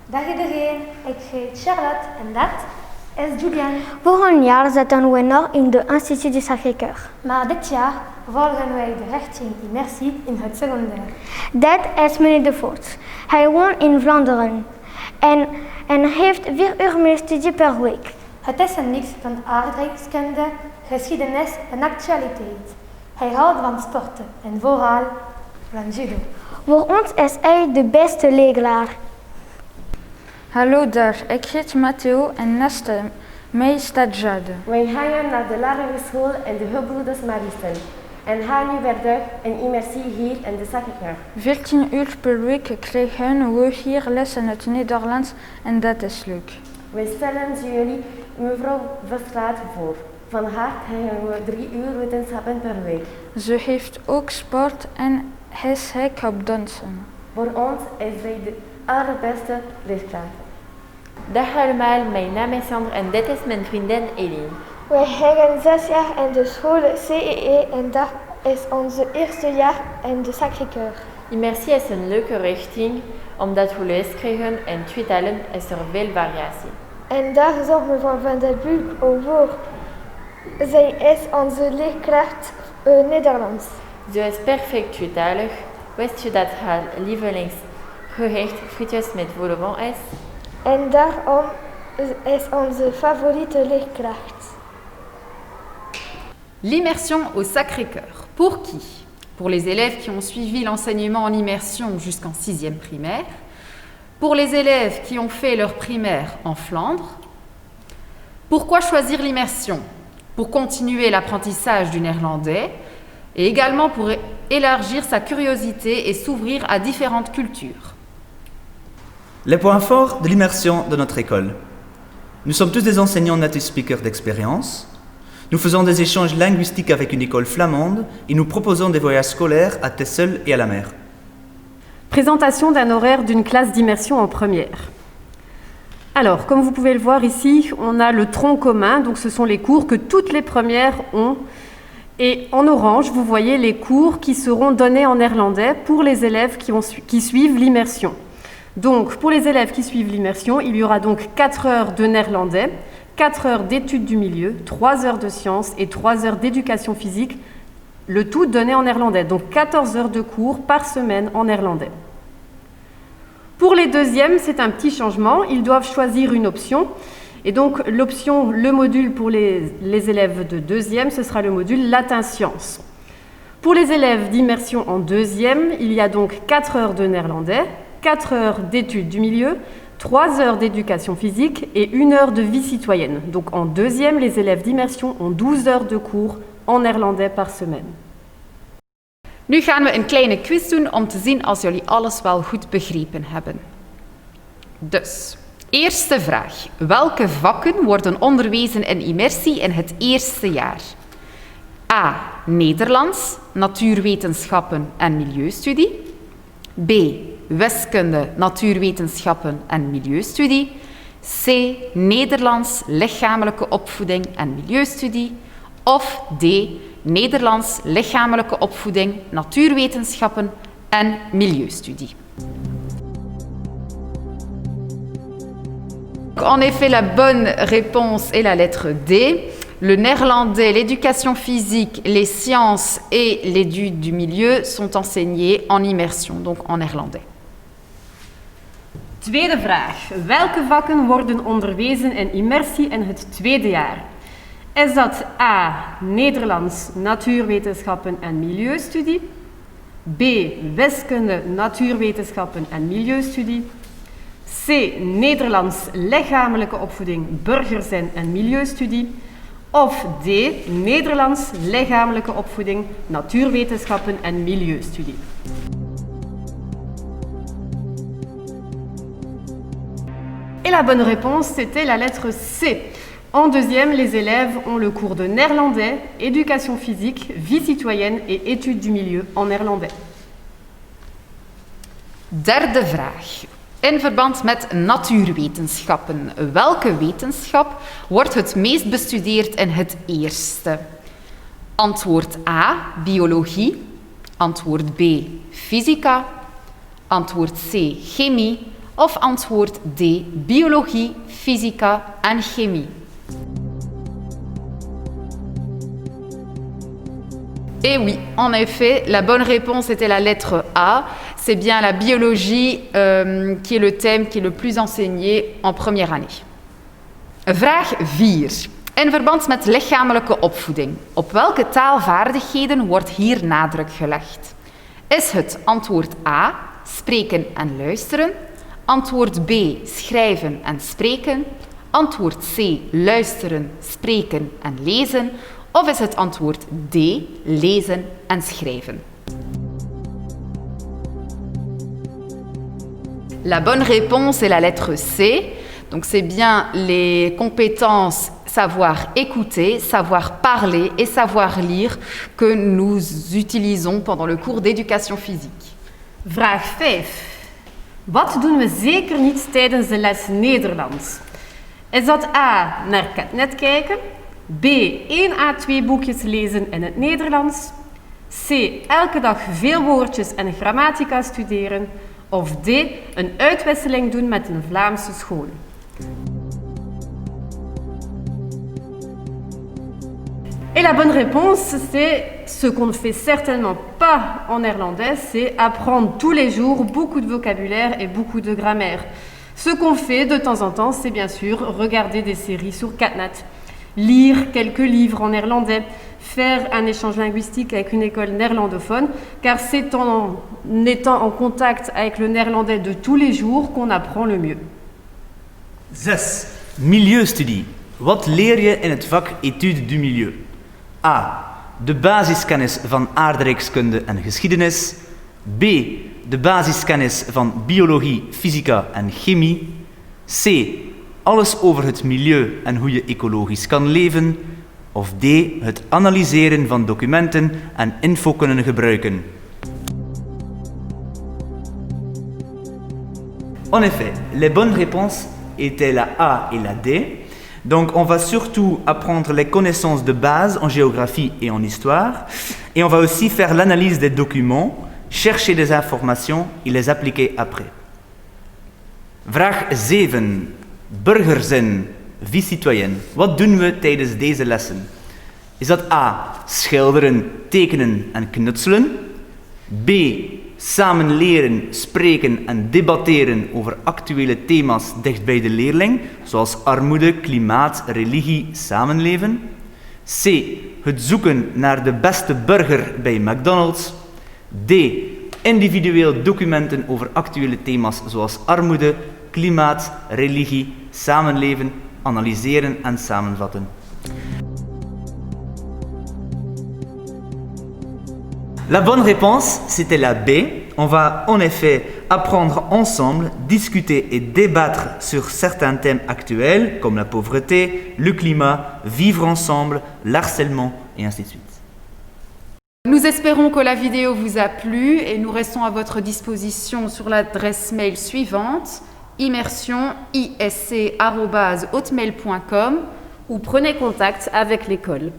Dag iedereen, ik heet Charlotte en dat is Julian. Vorig jaar zaten we nog in de Instituut de Sacré-Cœur. Maar dit jaar volgen wij de richting immersie in het secondair. Dat is meneer De Voort. Hij woont in Vlaanderen en heeft 4 uur meer studie per week. Het is een mix van aardrijkskunde, geschiedenis en actualiteit. Hij houdt van sporten en vooral van judo. Voor ons is hij de beste leraar. Hallo daar, ik heet Matteo en naast mij staat Jade. Wij gaan naar de lagere school in de Gebroeders Maristen en gaan nu verder in immersie hier in de Sacré-Cœur. 14 uur per week krijgen we hier les in het Nederlands en dat is leuk. Wij stellen jullie mevrouw Verstraat voor. Van haar krijgen we 3 uur wetenschappen per week. Ze heeft ook sport en is gek op dansen. Voor ons is zij de allerbeste leerkracht. Dag allemaal, mijn naam is Sander en dit is mijn vriendin Eline. Wij gaan 6 jaar in de school CEE en dat is onze eerste jaar in de Sacré-Cœur. Immersie is een leuke richting, omdat we les krijgen in 2 talen is er veel variatie. En daar zorgt mevrouw Van der Bulk over. Zij is onze leerkracht Nederlands. Ze is perfect tweetalig. Wist je dat haar lievelingsgerecht frietjes met vol au vent is? En daarom is onze favoriete leerkracht. L'immersion au Sacré-Cœur. Pour qui? Pour les élèves qui ont suivi l'enseignement en immersion jusqu'en 6e primaire, pour les élèves qui ont fait leur primaire en Flandre. Pourquoi choisir l'immersion? Pour continuer l'apprentissage du néerlandais et également pour élargir sa curiosité et s'ouvrir à différentes cultures. Les points forts de l'immersion de notre école. Nous sommes tous des enseignants native speakers d'expérience. Nous faisons des échanges linguistiques avec une école flamande et nous proposons des voyages scolaires à Texel et à la mer. Présentation d'un horaire d'une classe d'immersion en première. Alors, comme vous pouvez le voir ici, on a le tronc commun, donc ce sont les cours que toutes les premières ont. Et en orange, vous voyez les cours qui seront donnés en néerlandais pour les élèves qui suivent l'immersion. Donc, pour les élèves qui suivent l'immersion, il y aura donc 4 heures de néerlandais, 4 heures d'études du milieu, 3 heures de sciences et 3 heures d'éducation physique, le tout donné en néerlandais. Donc, 14 heures de cours par semaine en néerlandais. Pour les deuxièmes, c'est un petit changement. Ils doivent choisir une option. Et donc, l'option, le module pour les élèves de deuxième, ce sera le module latin-sciences. Pour les élèves d'immersion en deuxième, il y a donc 4 heures de néerlandais, 4 heures d'études du milieu, 3 heures d'éducation physique et 1 heure de vie citoyenne. Donc, en deuxième, les élèves d'immersion ont 12 heures de cours en néerlandais par semaine. Nu gaan we een kleine quiz doen om te zien als jullie alles wel goed begrepen hebben. Dus, eerste vraag. Welke vakken worden onderwezen in immersie in het eerste jaar? A. Nederlands, natuurwetenschappen en milieustudie. B. Wiskunde, natuurwetenschappen en milieustudie. C. Nederlands, lichamelijke opvoeding en milieustudie. Of D. Nederlands, lichamelijke opvoeding, natuurwetenschappen en milieustudie. En effet, la bonne réponse est la lettre D. Le néerlandais, l'éducation physique, les sciences et l'étude du milieu sont enseignés en immersion, donc en néerlandais. Tweede vraag. Welke vakken worden onderwezen in immersie in het tweede jaar? Is dat A. Nederlands, natuurwetenschappen en milieustudie? B. Wiskunde, natuurwetenschappen en milieustudie? C. Nederlands, lichamelijke opvoeding, burgerzin en milieustudie? Of D. Nederlands, lichamelijke opvoeding, natuurwetenschappen en milieustudie? Et la bonne réponse, c'était la lettre C. En deuxième, les élèves ont le cours de néerlandais, éducation physique, vie citoyenne et études du milieu en néerlandais. Derde vraag. In verband met natuurwetenschappen, welke wetenschap wordt het meest bestudeerd in het eerste? Antwoord A, biologie. Antwoord B, fysica. Antwoord C, chemie. Of antwoord D, biologie, fysica en chemie? Et oui, en effet, la bonne réponse était la lettre A. C'est bien la biologie qui est le thème qui est le plus enseigné en première année. Vraag 4. In verband met lichamelijke opvoeding. Op welke taalvaardigheden wordt hier nadruk gelegd? Is het antwoord A, spreken en luisteren? Antwoord B, schrijven en spreken? Antwoord C, luisteren, spreken en lezen? Of is het antwoord D, lezen en schrijven? La bonne réponse est la lettre C. Donc c'est bien les compétences savoir écouter, savoir parler et savoir lire que nous utilisons pendant le cours d'éducation physique. Vraag 5. Wat doen we zeker niet tijdens de les Nederlands? Is dat A, naar Catnet kijken? B, 1 à 2 boekjes lezen in het Nederlands? C, elke dag veel woordjes en grammatica studeren? Of D, een uitwisseling doen met een Vlaamse school? Et la bonne réponse, c'est ce qu'on ne fait certainement pas en néerlandais, c'est apprendre tous les jours beaucoup de vocabulaire et beaucoup de grammaire. Ce qu'on fait de temps en temps, c'est bien sûr regarder des séries sur Catnet, lire quelques livres en néerlandais, faire un échange linguistique avec une école néerlandophone, car c'est en étant en contact avec le néerlandais de tous les jours qu'on apprend le mieux. 6. Milieustudie. Wat leer je in het vak Études du milieu? A. De basiskennis van aardrijkskunde en geschiedenis. B. De basiskennis van biologie, fysica en chemie. C. Alles over het milieu en hoe je ecologisch kan leven. Of D. Het analyseren van documenten en info kunnen gebruiken. En effet, les bonnes réponses étaient la A et la D. Donc on va surtout apprendre les connaissances de base en géographie et en histoire. Et on va aussi faire l'analyse des documents, chercher des informations et les appliquer après. Vraag 7. Burgerzin, vie citoyenne. Wat doen we tijdens deze lessen? Is dat A, schilderen, tekenen en knutselen? B, samen leren, spreken en debatteren over actuele thema's dicht bij de leerling, zoals armoede, klimaat, religie, samenleven? C, het zoeken naar de beste burger bij McDonald's? D, individueel documenten over actuele thema's zoals armoede, klimaat, religie, samenleven, analyseren en samenvatten. La bonne réponse, c'était la B. On va en effet apprendre ensemble, discuter et débattre sur certains thèmes actuels comme la pauvreté, le climat, vivre ensemble, l'harcèlement et ainsi de suite. Nous espérons que la vidéo vous a plu et nous restons à votre disposition sur l'adresse mail suivante immersion@hotmail.com Ou prenez contact avec l'école.